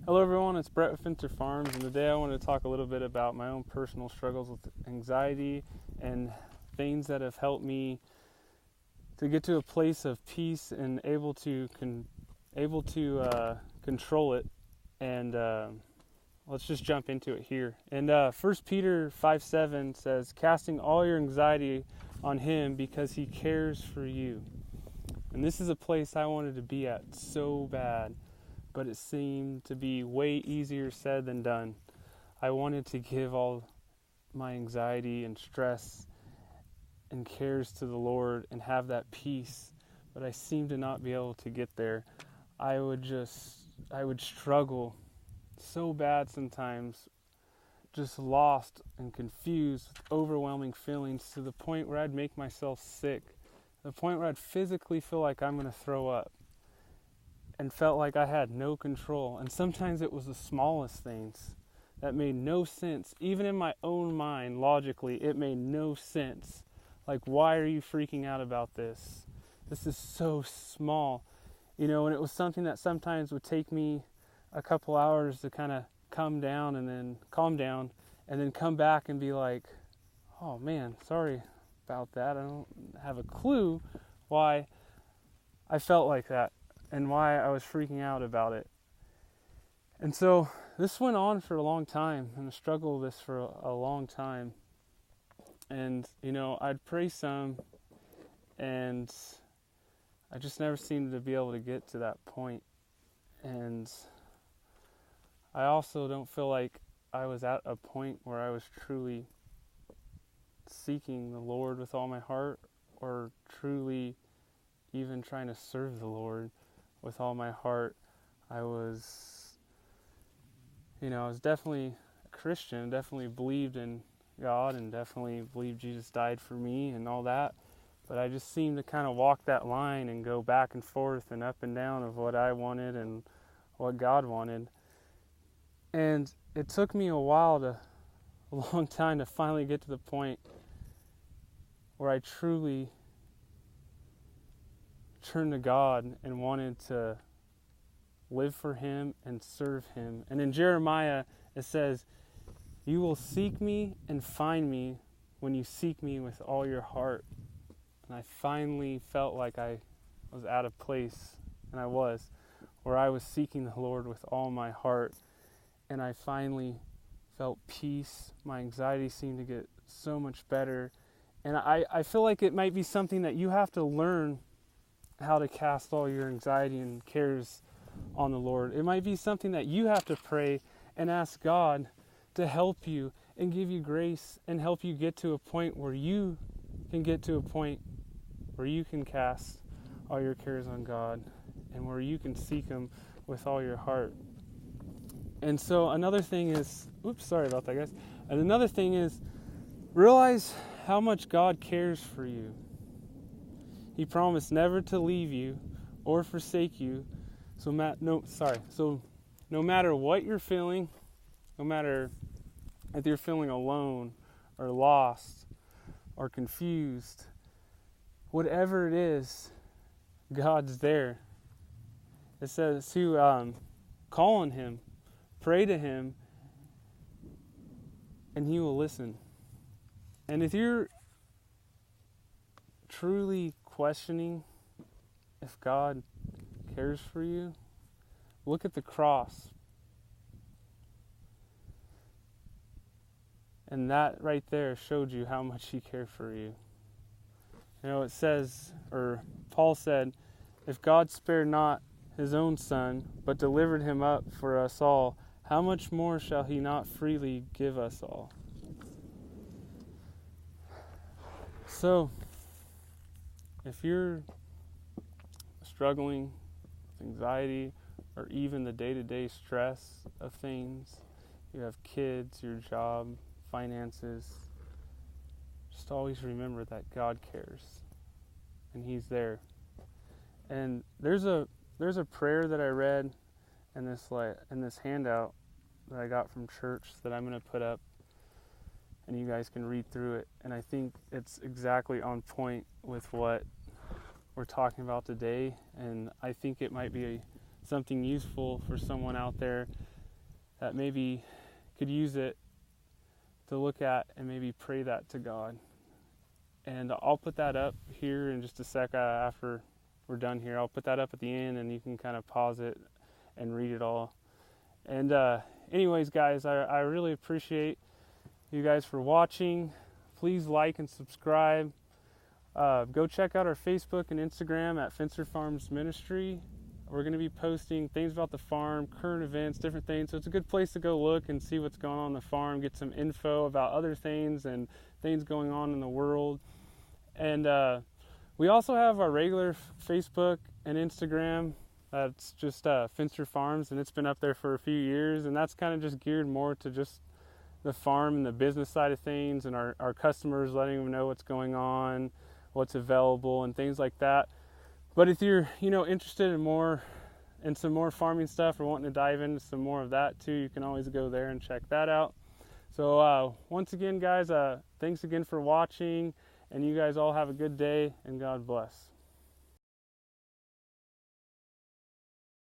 Hello everyone, it's Brett with Finter Farms, and today I want to talk a little bit about my own personal struggles with anxiety and things that have helped me to get to a place of peace and able to control it. And let's just jump into it here. And 1 Peter 5:7 says, "Casting all your anxiety on Him because He cares for you." And this is a place I wanted to be at so bad, but it seemed to be way easier said than done. I wanted to give all my anxiety and stress and cares to the Lord and have that peace, but I seemed to not be able to get there. I would struggle so bad sometimes, just lost and confused with overwhelming feelings to the point where I'd make myself sick, the point where I'd physically feel like I'm going to throw up, and felt like I had no control. And sometimes it was the smallest things that made no sense. Even in my own mind, logically, it made no sense. Like, why are you freaking out about this? This is so small. And it was something that sometimes would take me a couple hours to kind of calm down and then come back and be like, oh man, sorry about that. I don't have a clue why I felt like that and why I was freaking out about it. And so this went on for a long time, and I struggled with this for a long time. And, I'd pray some, and I just never seemed to be able to get to that point. And I also don't feel like I was at a point where I was truly seeking the Lord with all my heart, or truly even trying to serve the Lord with all my heart. I was definitely a Christian, definitely believed in God, and definitely believed Jesus died for me and all that. But I just seemed to kind of walk that line and go back and forth and up and down of what I wanted and what God wanted. And it took me a long time to finally get to the point where I truly turned to God and wanted to live for Him and serve Him. And in Jeremiah it says, "You will seek me and find me when you seek me with all your heart." And I finally felt like I was at a place, and I was, where I was seeking the Lord with all my heart. And I finally felt peace. My anxiety seemed to get so much better. And I feel like it might be something that you have to learn, how to cast all your anxiety and cares on the Lord. It might be something that you have to pray and ask God to help you and give you grace and help you get to a point where you can cast all your cares on God and where you can seek Him with all your heart. And so another thing is, sorry about that, guys. And another thing is, realize how much God cares for you. He promised never to leave you or forsake you. So no matter what you're feeling, no matter if you're feeling alone or lost or confused, whatever it is, God's there. It says to call on Him, pray to Him, and He will listen. And if you're truly questioning if God cares for you, look at the cross. And that right there showed you how much He cared for you. It says, or Paul said, "If God spared not His own Son, but delivered Him up for us all, how much more shall He not freely give us all?" So, if you're struggling with anxiety or even the day-to-day stress of things, you have kids, your job, finances, just always remember that God cares and He's there. And there's a prayer that I read in this handout that I got from church that I'm going to put up, and you guys can read through it. And I think it's exactly on point with what we're talking about today, and I think it might be something useful for someone out there that maybe could use it to look at and maybe pray that to God. And I'll put that up here in just a sec after we're done here. I'll put that up at the end, and you can kind of pause it and read it all. And anyways, guys, I really appreciate you guys for watching. Please like and subscribe. Go check out our Facebook and Instagram at Fencer Farms Ministry. We're going to be posting things about the farm, current events, different things. So it's a good place to go look and see what's going on the farm, get some info about other things and things going on in the world. And we also have our regular Facebook and Instagram. That's just Fencer Farms, and it's been up there for a few years. And that's kind of just geared more to just the farm and the business side of things, and our customers, letting them know what's going on, what's available, and things like that. But if you're, interested in some more farming stuff, or wanting to dive into some more of that too, you can always go there and check that out. So once again, guys, thanks again for watching, and you guys all have a good day, and God bless.